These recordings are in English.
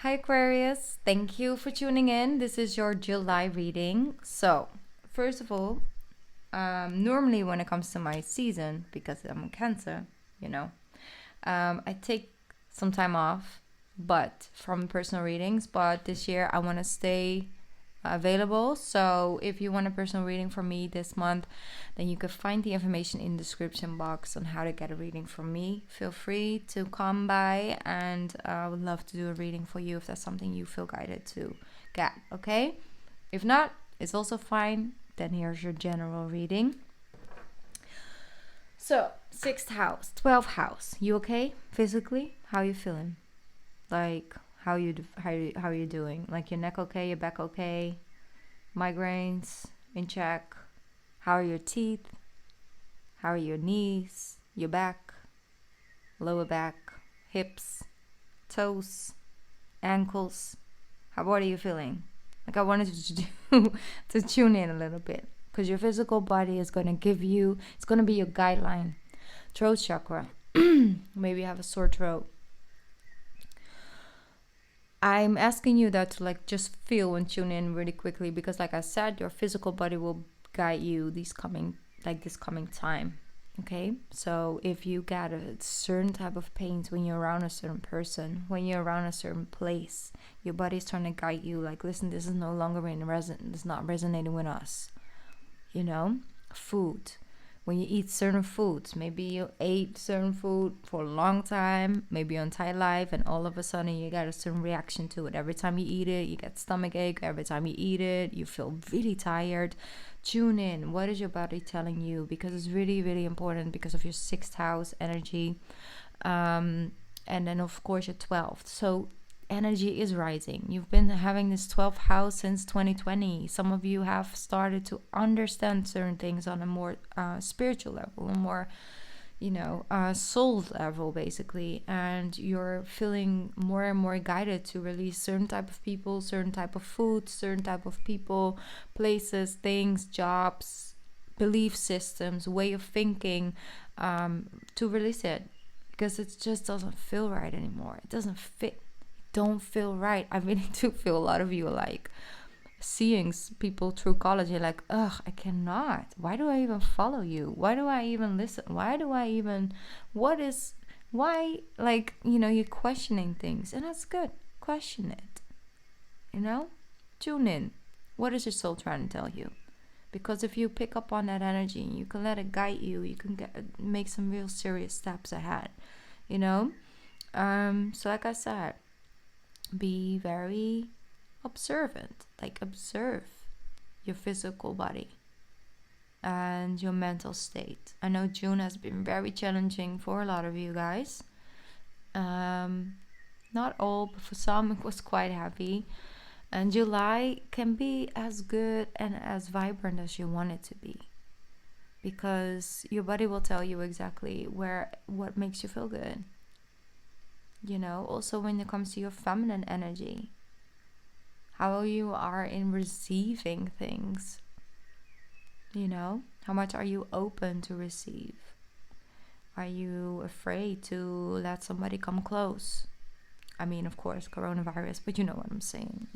Hi Aquarius, thank you for tuning in. This is your July reading. So, first of all, normally when it comes to my season, because I'm a Cancer, you know, I take some time off, but from personal readings. But this year I want to stay available. So if you want a personal reading from me this month, then you can find the information in the description box on how to get a reading from me. Feel free to come by, and I would love to do a reading for you if that's something you feel guided to get. Okay, if not, it's also fine. Then here's your general reading. So 6th house, 12th house, you okay physically? How you feeling? Like, how are you doing? Like, your neck okay, your back okay, migraines in check? How are your teeth? How are your knees, your back, lower back, hips, toes, ankles? What are you feeling? Like, I wanted to tune in a little bit, because your physical body is going to give you, it's going to be your guideline. Throat chakra. Maybe you have a sore throat. I'm asking you that to like just feel and tune in really quickly, because like I said, your physical body will guide you this coming time. Okay, so if you get a certain type of pains when you're around a certain person, when you're around a certain place, your body's trying to guide you, like, listen, this is no longer it's not resonating with us. You know, food. When you eat certain foods, maybe you ate certain food for a long time, maybe your entire life, and all of a sudden you get a certain reaction to it. Every time you eat it, you get stomach ache. Every time you eat it, you feel really tired. Tune in. What is your body telling you? Because it's really, really important because of your 6th house energy. And then, of course, your 12th. So energy is rising. You've been having this 12th house since 2020. Some of you have started to understand certain things on a more spiritual level, a more soul level, basically, and you're feeling more and more guided to release certain type of people, certain type of food, certain type of people, places, things, jobs, belief systems, way of thinking, to release it, because it just doesn't feel right anymore. It doesn't fit. Don't feel right. I really do feel a lot of you are like seeing people through college. You're like, ugh, I cannot. Why do I even follow you? Why do I even listen? Why? Like, you're questioning things, and that's good. Question it. Tune in. What is your soul trying to tell you? Because if you pick up on that energy, you can let it guide you. You can make some real serious steps ahead. So like I said, be very observant. Like, observe your physical body and your mental state. I know June has been very challenging for a lot of you guys. Not all, but for some it was quite heavy. And July can be as good and as vibrant as you want it to be, because your body will tell you exactly what makes you feel good. Also when it comes to your feminine energy, how you are in receiving things. How much are you open to receive? Are you afraid to let somebody come close? I mean, of course, coronavirus, but you know what I'm saying,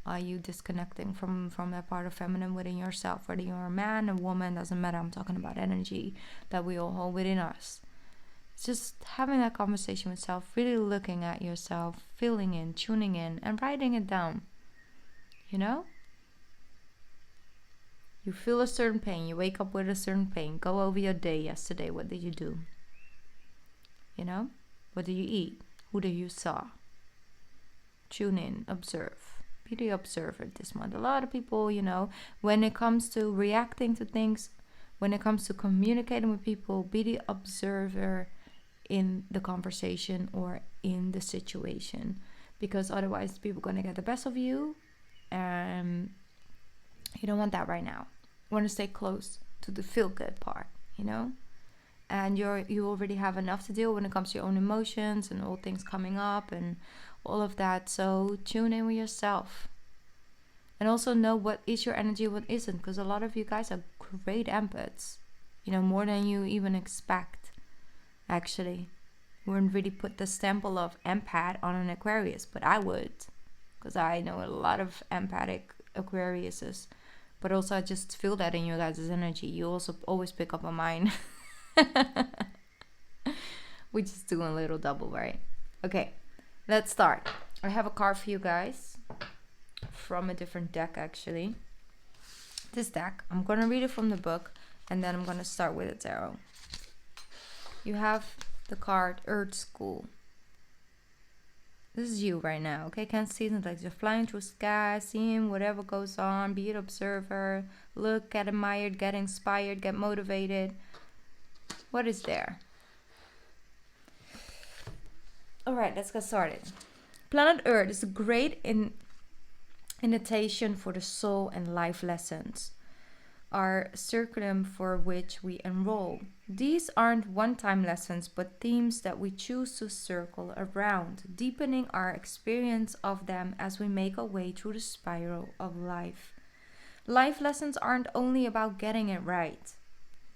Are you disconnecting from that part of feminine within yourself? Whether you're a man, a woman, doesn't matter. I'm talking about energy that we all hold within us. It's just having that conversation with self, really looking at yourself, feeling in, tuning in, and writing it down. You feel a certain pain. You wake up with a certain pain. Go over your day yesterday. What did you do? What did you eat? Who did you saw? Tune in, observe. Be the observer this month. A lot of people, when it comes to reacting to things, when it comes to communicating with people, be the observer in the conversation or in the situation, because otherwise people are going to get the best of you, and you don't want that right now. You want to stay close to the feel good part, and you already have enough to deal when it comes to your own emotions and all things coming up and all of that. So tune in with yourself, and also know what is your energy, what isn't, because a lot of you guys are great empaths, more than you even expect, actually. wouldn't really put the stempel of empath on an Aquarius, but I would, because I know a lot of empathic Aquariuses. But also I just feel that in your guys' energy. You also always pick up on mine. We just do a little double, right? Okay, let's start. I have a card for you guys from a different deck, actually. This deck, I'm going to read it from the book, and then I'm going to start with a tarot. You have the card Earth School. This is you right now, okay? Can't see it, like you're flying through sky, seeing whatever goes on, be an observer, look, get admired, get inspired, get motivated. What is there? All right, let's get started. Planet Earth is a great invitation for the soul and life lessons, our curriculum for which we enroll. These aren't one-time lessons, but themes that we choose to circle around, deepening our experience of them as we make our way through the spiral of life. Life lessons aren't only about getting it right.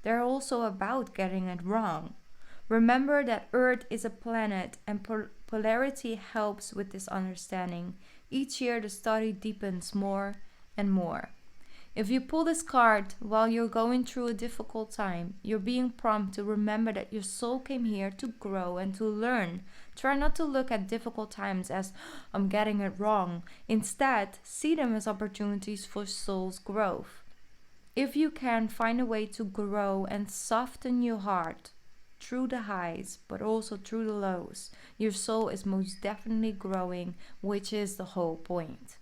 They're also about getting it wrong. Remember that Earth is a planet, and polarity helps with this understanding. Each year the study deepens more and more. If you pull this card while you're going through a difficult time, you're being prompted to remember that your soul came here to grow and to learn. Try not to look at difficult times as, I'm getting it wrong. Instead, see them as opportunities for soul's growth. If you can, find a way to grow and soften your heart through the highs, but also through the lows. Your soul is most definitely growing, which is the whole point.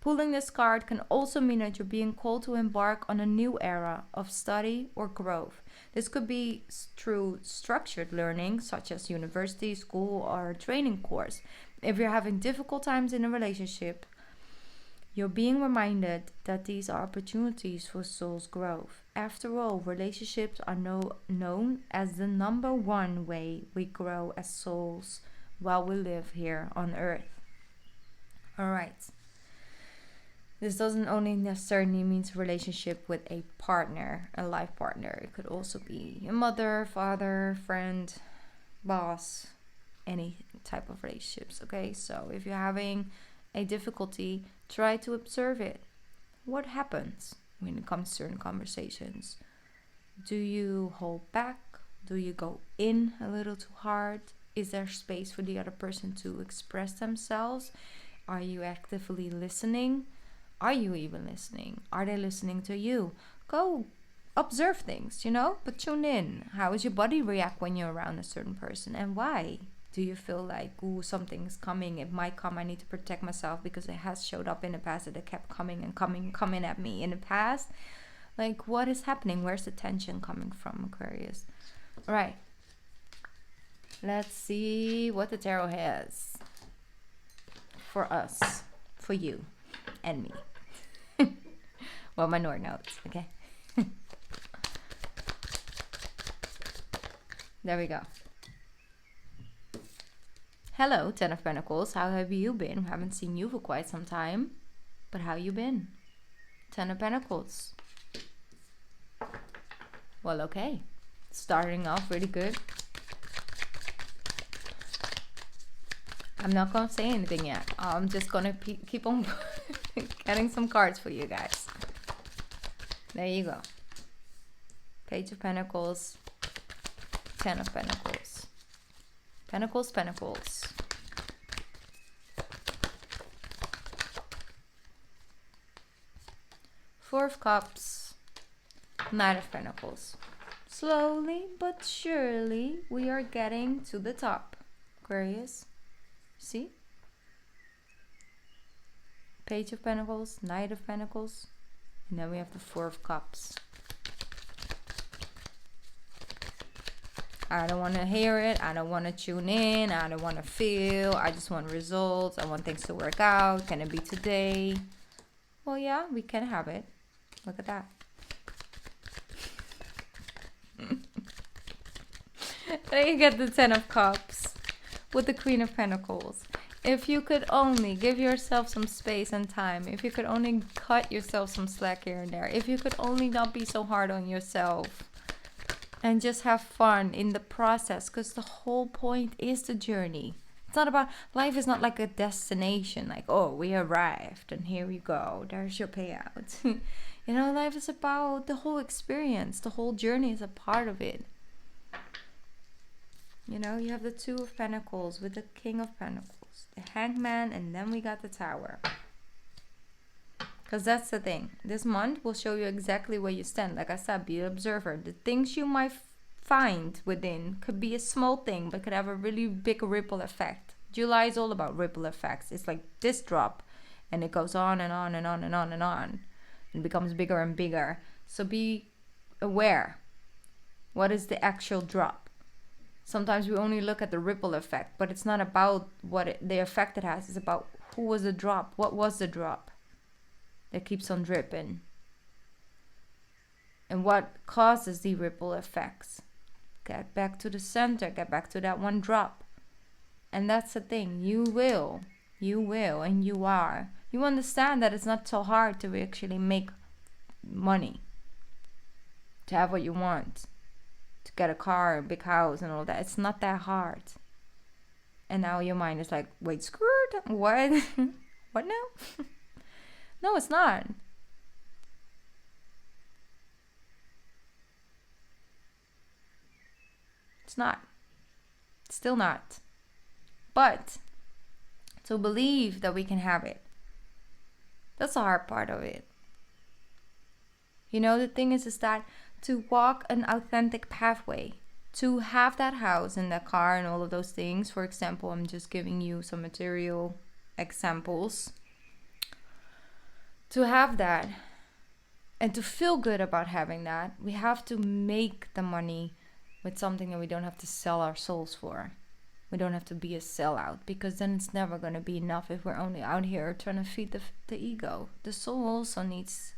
Pulling this card can also mean that you're being called to embark on a new era of study or growth. This could be through structured learning, such as university, school, or a training course. If you're having difficult times in a relationship, you're being reminded that these are opportunities for soul's growth. After all, relationships are known as the #1 way we grow as souls while we live here on Earth. Alright. This doesn't only necessarily mean a relationship with a partner, a life partner. It could also be a mother, father, friend, boss, any type of relationships, okay? So if you're having a difficulty, try to observe it. What happens when it comes to certain conversations? Do you hold back? Do you go in a little too hard? Is there space for the other person to express themselves? Are you actively listening? Are you even listening? Are they listening to you? Go observe things, but tune in. How does your body react when you're around a certain person, and why? Do you feel like, ooh, something's coming, it might come, I need to protect myself because it has showed up in the past that it kept coming at me in the past? Like, what is happening? Where's the tension coming from, Aquarius? All right. Let's see what the tarot has for us, for you, and me. Well, my Nord notes, okay? There we go. Hello, Ten of Pentacles. How have you been? We haven't seen you for quite some time. But how you been? Ten of Pentacles. Well, okay. Starting off really good. I'm not going to say anything yet. I'm just going to keep on getting some cards for you guys. There you go. Page of Pentacles. Ten of Pentacles. Pentacles, Pentacles. Four of Cups. Knight of Pentacles. Slowly but surely we are getting to the top, Aquarius. See? Page of Pentacles, Knight of Pentacles, and then we have the Four of Cups. I don't want to hear it. I don't want to tune in. I don't want to feel. I just want results. I want things to work out. Can it be today? Well, yeah, we can have it. Look at that. Then you get the Ten of Cups with the Queen of Pentacles. If you could only give yourself some space and time, if you could only cut yourself some slack here and there, if you could only not be so hard on yourself, and just have fun in the process, because the whole point is the journey. It's not about, life is not like a destination, like, oh, we arrived and here we go, there's your payout. You know, life is about the whole experience. The whole journey is a part of it. You know, you have the Two of Pentacles with the King of Pentacles, the Hangman, and then we got the Tower. Because that's the thing. This month will show you exactly where you stand. Like I said, be an observer. The things you might find within could be a small thing, but could have a really big ripple effect. July is all about ripple effects. It's like this drop, and it goes on and on and on and on and on. It becomes bigger and bigger. So be aware. What is the actual drop? Sometimes we only look at the ripple effect, but it's not about the effect it has. It's about who was the drop. What was the drop that keeps on dripping? And what causes the ripple effects? Get back to the center. Get back to that one drop. And that's the thing. You will, and you are. You understand that it's not so hard to actually make money, to have what you want, to get a car, a big house and all that. It's not that hard. And now your mind is like, wait, screwed? What? What now? No, it's not. It's not. Still not. But to believe that we can have it, that's the hard part of it. You know, the thing is that to walk an authentic pathway, to have that house and that car and all of those things, for example, I'm just giving you some material examples. To have that and to feel good about having that, we have to make the money with something that we don't have to sell our souls for. We don't have to be a sellout, because then it's never going to be enough if we're only out here trying to feed the ego. The soul also needs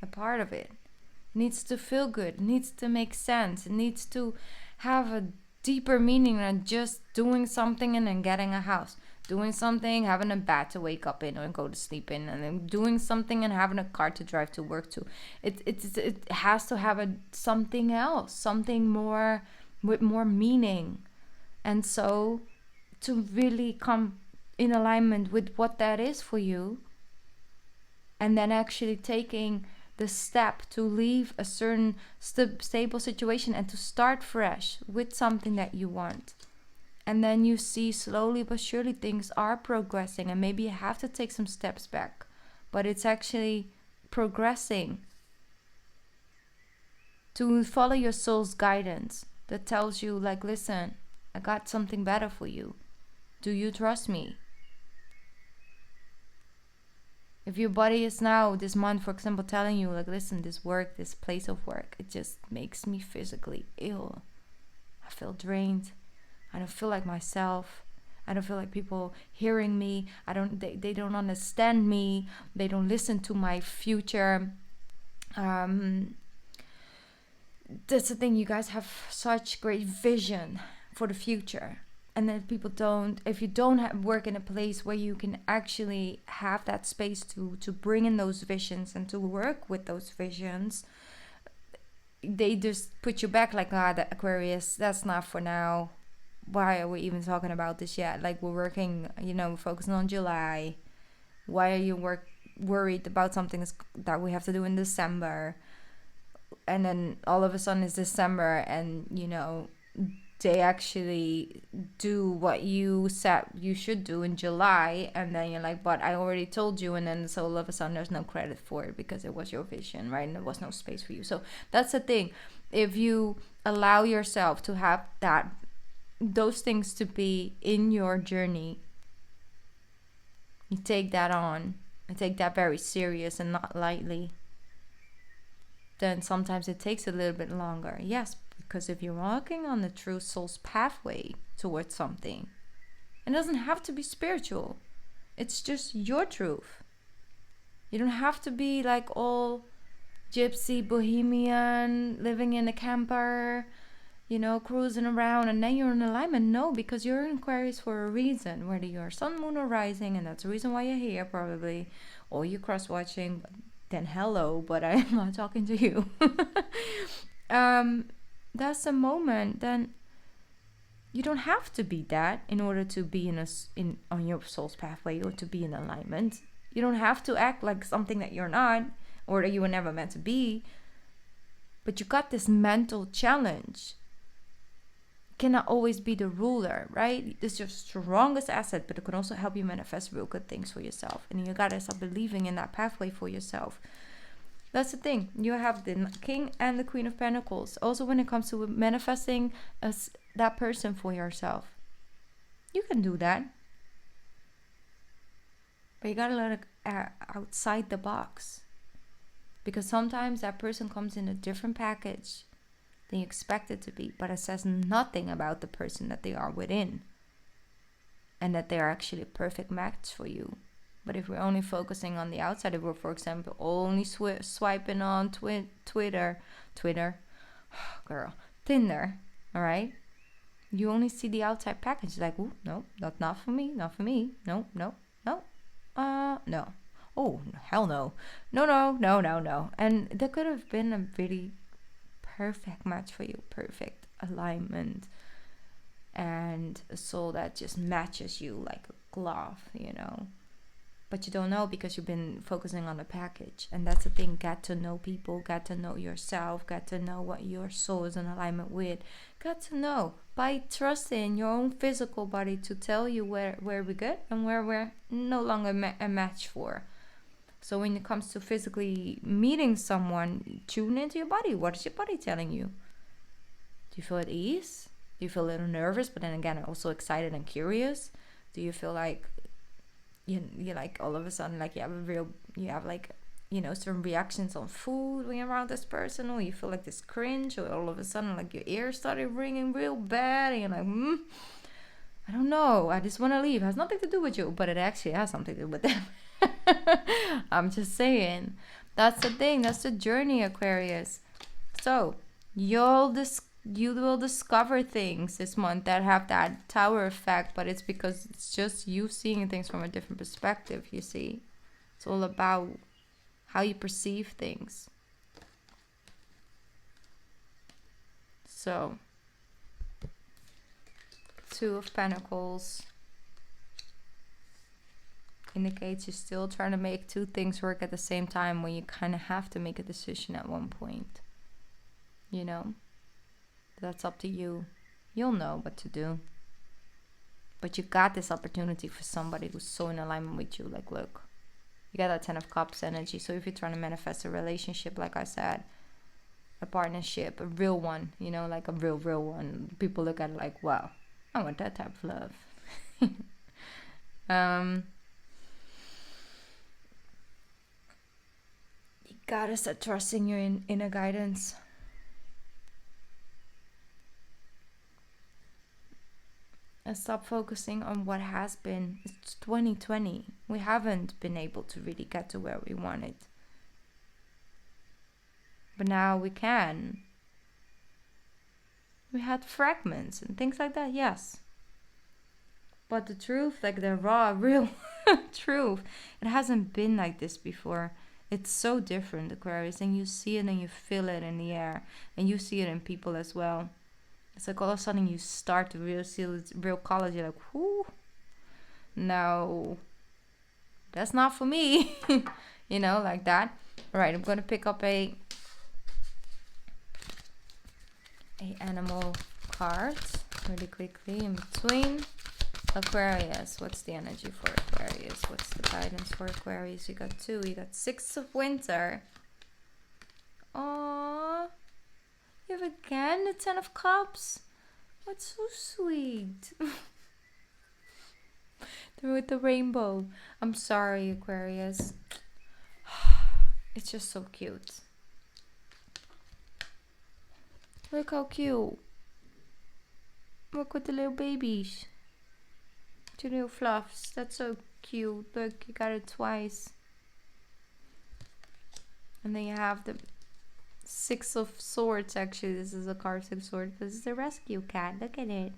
a part of it. It needs to feel good. It needs to make sense. It needs to have a deeper meaning than just doing something and then getting a house. Doing something, having a bed to wake up in and go to sleep in, and then doing something and having a car to drive to work to. It has to have something else, something more with more meaning. And so to really come in alignment with what that is for you, and then actually taking the step to leave a certain stable situation and to start fresh with something that you want. And then you see slowly but surely things are progressing, and maybe you have to take some steps back, but it's actually progressing. To follow your soul's guidance that tells you, like, listen, I got something better for you. Do you trust me? If your body is now, this month, for example, telling you, like, listen, this work, this place of work, it just makes me physically ill. I feel drained. I don't feel like myself. I don't feel like people hearing me. They don't understand me. They don't listen to my future. That's the thing. You guys have such great vision for the future. And then if you don't work in a place where you can actually have that space to bring in those visions and to work with those visions, they just put you back like, the Aquarius, that's not for now. Why are we even talking about this yet? Like, we're working, focusing on July. Why are you worried about something that we have to do in December? And then all of a sudden it's December, and they actually do what you said you should do in July, and then you're like, but I already told you, and then so all of a sudden there's no credit for it because it was your vision, right? And there was no space for you. So that's the thing. If you allow yourself to have those things to be in your journey, you take that on and take that very serious and not lightly, then sometimes it takes a little bit longer. Yes, because if you're walking on the true soul's pathway towards something, it doesn't have to be spiritual. It's just your truth. You don't have to be like all gypsy, bohemian, living in a camper, cruising around, and then you're in alignment. No, because you're in Aquarius for a reason, whether you're sun, moon, or rising, and that's the reason why you're here probably, or you're cross-watching, then hello, but I'm not talking to you. that's a moment, then you don't have to be that in order to be on your soul's pathway or to be in alignment. You don't have to act like something that you're not or that you were never meant to be. But you got this mental challenge. Cannot always be the ruler, right? It's your strongest asset, but it can also help you manifest real good things for yourself. And you gotta start believing in that pathway for yourself. That's the thing. You have the King and the Queen of Pentacles. Also, when it comes to manifesting that person for yourself, you can do that. But you gotta let it outside the box. Because sometimes that person comes in a different package than you expect it to be. But it says nothing about the person that they are within. And that they are actually a perfect match for you. But if we're only focusing on the outside, if we're, for example, only swiping on Tinder, all right? You only see the outside package. Like, ooh, no, not for me, no. No. Oh, hell no. No. And that could have been a really perfect match for you, perfect alignment, and a soul that just matches you like a glove, you know. But you don't know because you've been focusing on the package. And that's the thing. Get to know people. Get to know yourself. Get to know what your soul is in alignment with. Get to know by trusting your own physical body to tell you where we're good and where we're no longer a match for. So when it comes to physically meeting someone, tune into your body. What is your body telling you? Do you feel at ease? Do you feel a little nervous, but then again also excited and curious? Do you feel like you like all of a sudden like you have like, you know, certain reactions on food when you're around this person, or you feel like this cringe, or all of a sudden like your ears started ringing real bad and you're like, I don't know, I just want to leave. It has nothing to do with you, but it actually has something to do with them. I'm just saying, that's the thing, that's the journey, Aquarius. So you will discover things this month that have that tower effect, but it's because it's just you seeing things from a different perspective, you see. It's all about how you perceive things. So, Two of Pentacles indicates you're still trying to make two things work at the same time when you kind of have to make a decision at one point. You know? That's up to you. You'll know what to do. But you got this opportunity for somebody who's so in alignment with you. Like, look, you got that 10 of Cups energy. So if you're trying to manifest a relationship, like I said, a partnership, a real one, you know, like a real one. People look at it like, wow, I want that type of love. You gotta start trusting your inner guidance. And stop focusing on what has been. It's 2020. We haven't been able to really get to where we wanted. But now we can. We had fragments and things like that, yes. But the truth, like the raw, real truth, it hasn't been like this before. It's so different, Aquarius. And you see it and you feel it in the air. And you see it in people as well. It's like all of a sudden you start to really see real colors. You're like, whoo, no, that's not for me. You know, like that. All right, I'm going to pick up a animal card really quickly in between. Aquarius, what's the energy for Aquarius? What's the guidance for Aquarius? You got 2, you got 6 of Winter. Aww. You have again the 10 of Cups. That's so sweet. With the rainbow. I'm sorry, Aquarius. It's just so cute. Look how cute. Look with the little babies. 2 little fluffs. That's so cute. Look, you got it twice. And then you have the 6 of Swords. Actually, this is a card 6 of Swords. This is a rescue cat. Look at it.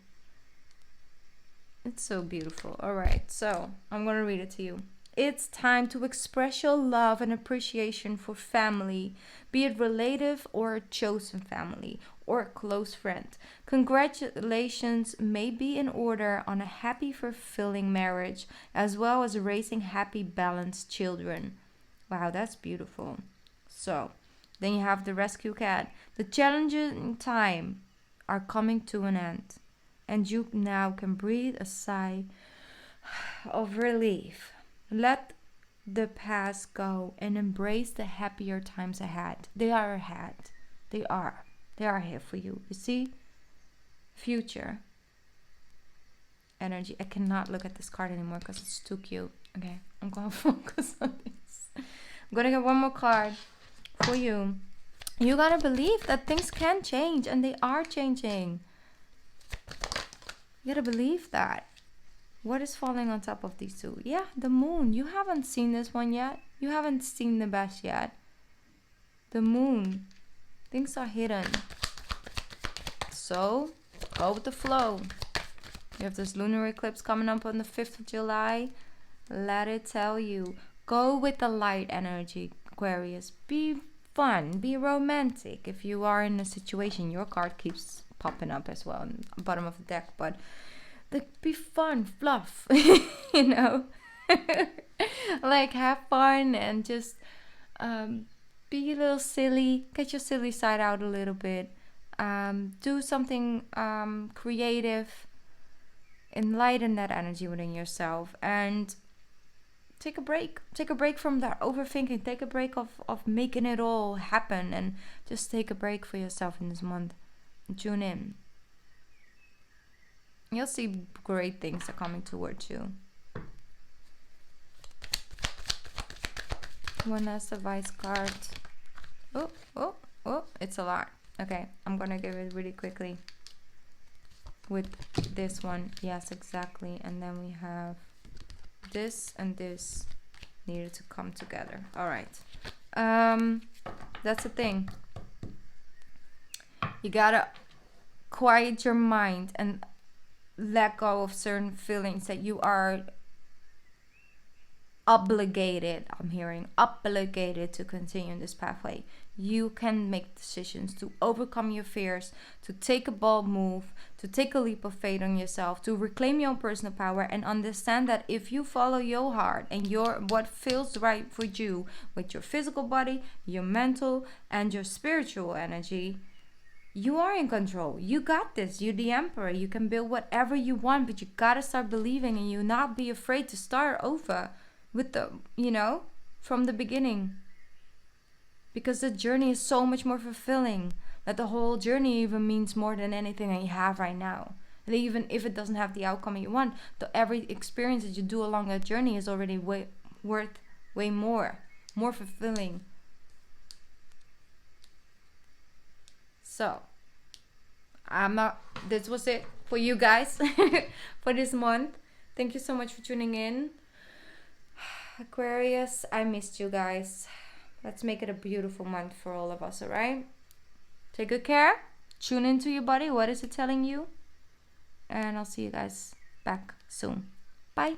It's so beautiful. Alright, so I'm going to read it to you. It's time to express your love and appreciation for family, be it relative or a chosen family or a close friend. Congratulations may be in order on a happy, fulfilling marriage, as well as raising happy, balanced children. Wow, that's beautiful. So, then you have the rescue cat. The challenging time are coming to an end, and you now can breathe a sigh of relief. Let the past go and embrace the happier times ahead. They are ahead. They are. They are here for you. You see? Future energy. I cannot look at this card anymore because it's too cute. Okay, I'm going to focus on this. I'm going to get one more card for you. You got to believe that things can change, and they are changing. You got to believe that. What is falling on top of these two? Yeah, the moon. You haven't seen this one yet. You haven't seen the best yet. The moon. Things are hidden. So, go with the flow. You have this lunar eclipse coming up on the 5th of July. Let it tell you. Go with the light energy, Aquarius. Be fun. Be romantic. If you are in a situation, your card keeps popping up as well on the bottom of the deck. But like, be fun, fluff, you know. Like, have fun and just be a little silly. Get your silly side out a little bit. Do something creative. Enlighten that energy within yourself and take a break. Take a break from that overthinking. Take a break of making it all happen, and just take a break for yourself in this month. Tune in. You'll see great things are coming towards you. One last advice card. Oh, it's a lot. Okay, I'm gonna give it really quickly. With this one, yes, exactly. And then we have this and this needed to come together. All right. That's the thing. You gotta quiet your mind and let go of certain feelings that you are obligated, I'm hearing, obligated to continue in this pathway. You can make decisions to overcome your fears, to take a bold move, to take a leap of faith on yourself, to reclaim your own personal power, and understand that if you follow your heart and what feels right for you with your physical body, your mental, and your spiritual energy, you are in control. You got this. You're the emperor. You can build whatever you want, but you gotta start believing, and you not be afraid to start over with the, from the beginning. Because the journey is so much more fulfilling. That the whole journey even means more than anything that you have right now. And even if it doesn't have the outcome you want, every experience that you do along that journey is already worth way more fulfilling. So, this was it for you guys for this month. Thank you so much for tuning in. Aquarius, I missed you guys. Let's make it a beautiful month for all of us, alright? Take good care. Tune into your body. What is it telling you? And I'll see you guys back soon. Bye.